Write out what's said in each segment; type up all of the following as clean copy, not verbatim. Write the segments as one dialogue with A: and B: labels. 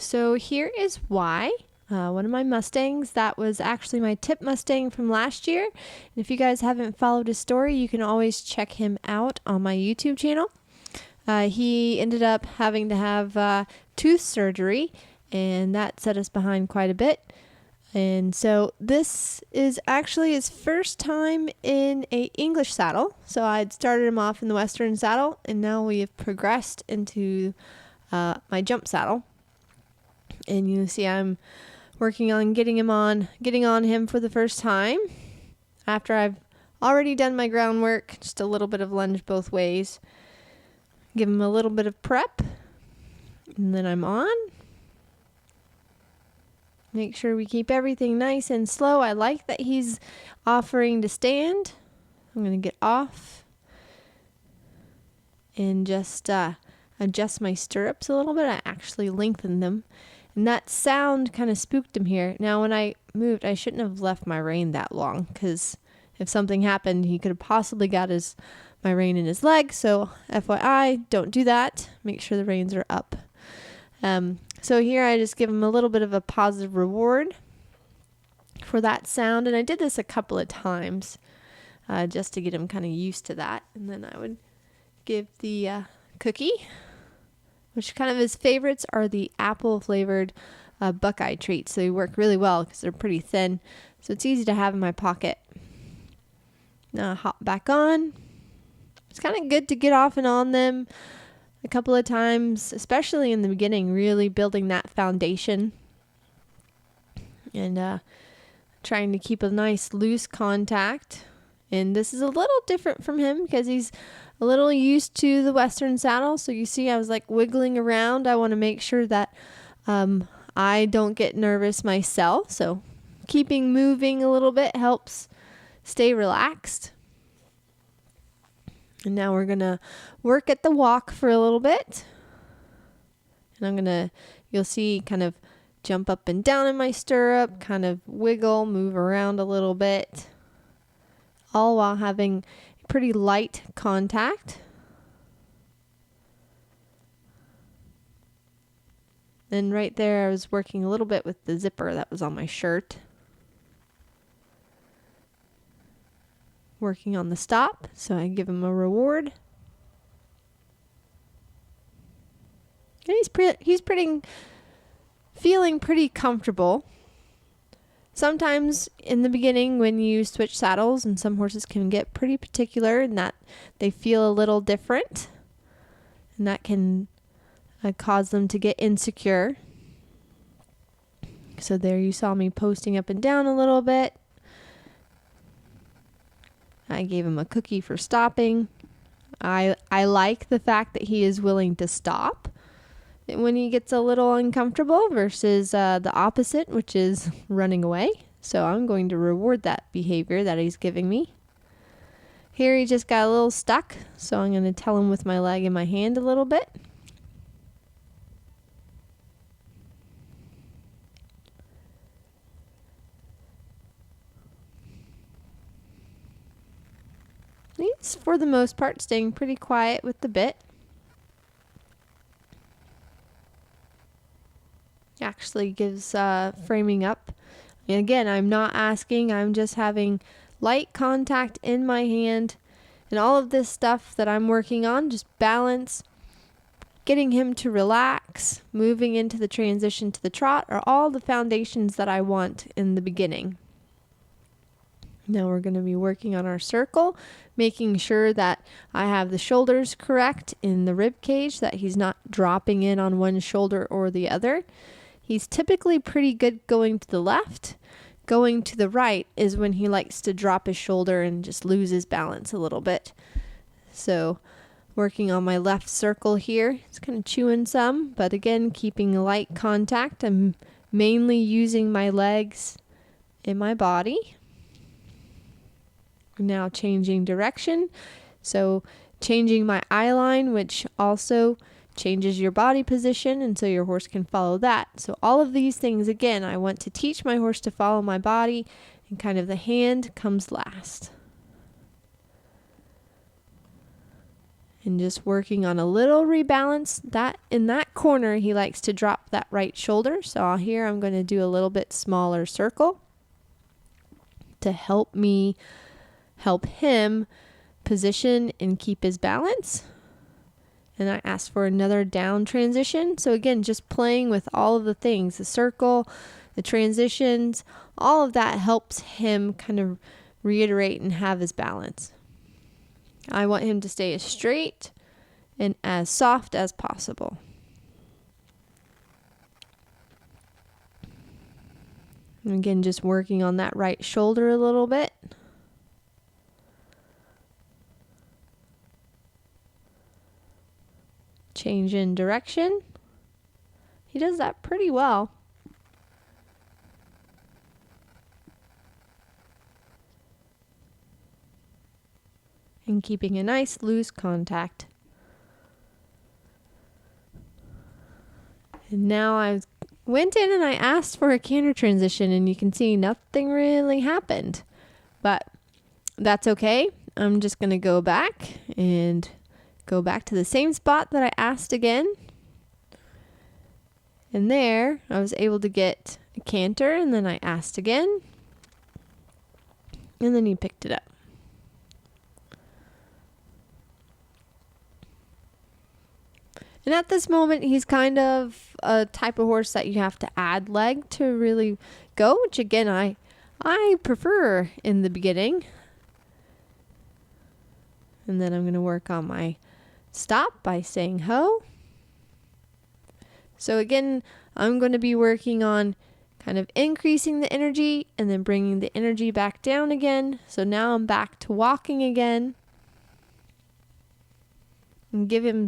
A: So here is why. One of my Mustangs, that was actually my tip Mustang from last year. And if you guys haven't followed his story, you can always check him out on my YouTube channel. He ended up having to have tooth surgery, and that set us behind quite a bit. And so this is actually his first time in a English saddle. So I'd started him off in the Western saddle, and now we have progressed into my jump saddle. And you see I'm working on getting on him for the first time after I've already done my groundwork, just a little bit of lunge both ways. Give him a little bit of prep, and then I'm on. Make sure we keep everything nice and slow. I like that he's offering to stand. I'm going to get off and just adjust my stirrups a little bit. I actually lengthened them. And that sound kind of spooked him here. Now, when I moved, I shouldn't have left my rein that long, because if something happened, he could have possibly got my rein in his leg. So FYI, don't do that. Make sure the reins are up. So here I just give him a little bit of a positive reward for that sound. And I did this a couple of times just to get him kind of used to that. And then I would give the cookie, which kind of his favorites are the apple flavored Buckeye treats. So they work really well because they're pretty thin. So it's easy to have in my pocket. Now hop back on. It's kind of good to get off and on them a couple of times, especially in the beginning, really building that foundation and trying to keep a nice loose contact. And this is a little different from him because he's a little used to the Western saddle. So you see I was like wiggling around. I want to make sure that I don't get nervous myself. So keeping moving a little bit helps stay relaxed. And now we're going to work at the walk for a little bit. And you'll see, kind of jump up and down in my stirrup, kind of wiggle, move around a little bit, all while having pretty light contact. And right there, I was working a little bit with the zipper that was on my shirt. Working on the stop, so I give him a reward. And he's feeling pretty comfortable. Sometimes in the beginning when you switch saddles, and some horses can get pretty particular in that they feel a little different, and that can cause them to get insecure. So there you saw me posting up and down a little bit. I gave him a cookie for stopping. I like the fact that he is willing to stop when he gets a little uncomfortable versus the opposite, which is running away. So I'm going to reward that behavior that he's giving me. Here he just got a little stuck, so I'm going to tell him with my leg in my hand a little bit. He's, for the most part, staying pretty quiet with the bit. Actually gives framing up. And again, I'm not asking, I'm just having light contact in my hand. And all of this stuff that I'm working on, just balance, getting him to relax, moving into the transition to the trot, are all the foundations that I want in the beginning. Now we're going to be working on our circle, making sure that I have the shoulders correct in the rib cage, that he's not dropping in on one shoulder or the other. He's typically pretty good going to the left. Going to the right is when he likes to drop his shoulder and just lose his balance a little bit. So working on my left circle here, it's kind of chewing some, but again, keeping a light contact. I'm mainly using my legs and my body. Now changing direction, so changing my eye line, which also changes your body position, and so your horse can follow that. So all of these things, again, I want to teach my horse to follow my body, and kind of the hand comes last. And just working on a little rebalance. That in that corner, he likes to drop that right shoulder. So here I'm going to do a little bit smaller circle to help him position and keep his balance. And I asked for another down transition. So again, just playing with all of the things, the circle, the transitions, all of that helps him kind of reiterate and have his balance. I want him to stay as straight and as soft as possible. And again, just working on that right shoulder a little bit. Change in direction. He does that pretty well. And keeping a nice loose contact. And now I went in and I asked for a canter transition, and you can see nothing really happened. But that's okay. I'm just going to go back to the same spot that I asked again. And there I was able to get a canter, and then I asked again. And then he picked it up. And at this moment, he's kind of a type of horse that you have to add leg to really go, which again, I prefer in the beginning. And then I'm going to work on my stop by saying ho. So again, I'm going to be working on kind of increasing the energy and then bringing the energy back down again. So now I'm back to walking again. And give him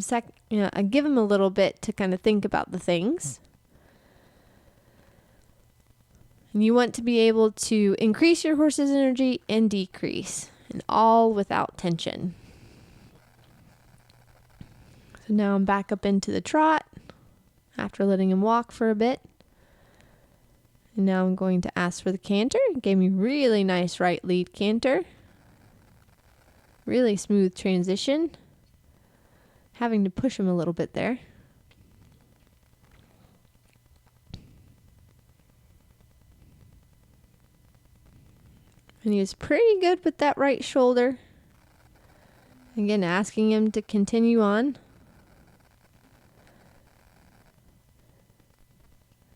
A: a little bit to kind of think about the things. And you want to be able to increase your horse's energy and decrease, and all without tension. So now I'm back up into the trot after letting him walk for a bit. And now I'm going to ask for the canter. It gave me really nice right lead canter. Really smooth transition. Having to push him a little bit there. And he was pretty good with that right shoulder. Again, asking him to continue on.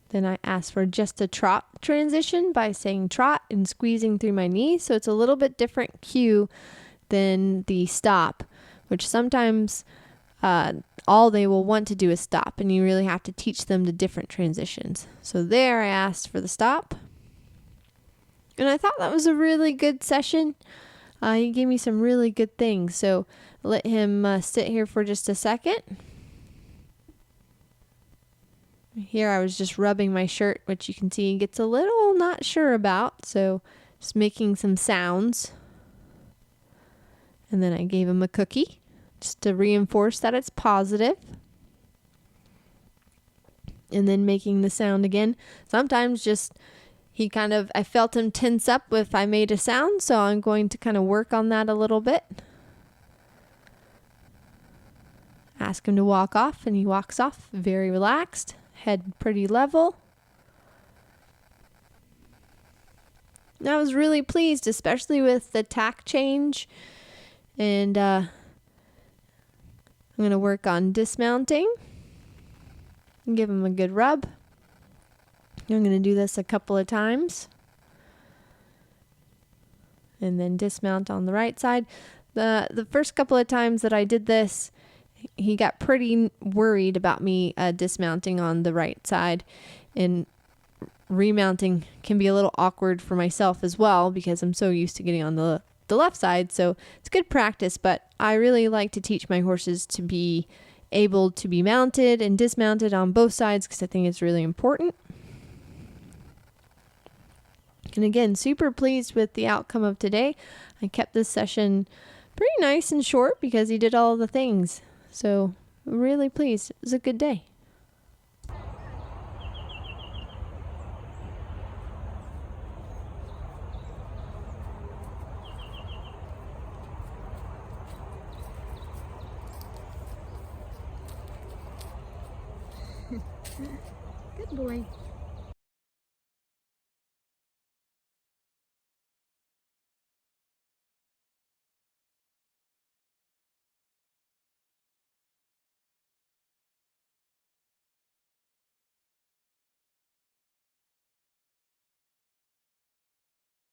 A: Then I asked for just a trot transition by saying trot and squeezing through my knee. So it's a little bit different cue than the stop, which sometimes all they will want to do is stop, and you really have to teach them the different transitions. So there I asked for the stop. And I thought that was a really good session. He gave me some really good things. So let him sit here for just a second. Here I was just rubbing my shirt, which you can see he gets a little not sure about. So just making some sounds. And then I gave him a cookie, just to reinforce that it's positive. And then making the sound again. Sometimes just I felt him tense up if I made a sound, so I'm going to kind of work on that a little bit. Ask him to walk off, and he walks off very relaxed, head pretty level. And I was really pleased, especially with the tack change. And I'm going to work on dismounting and give him a good rub. I'm going to do this a couple of times. And then dismount on the right side. The first couple of times that I did this, he got pretty worried about me dismounting on the right side. And remounting can be a little awkward for myself as well, because I'm so used to getting on the left side. So it's good practice, but I really like to teach my horses to be able to be mounted and dismounted on both sides, because I think it's really important. And again, super pleased with the outcome of today. I kept this session pretty nice and short because he did all the things. So really pleased. It was a good day.
B: Good boy.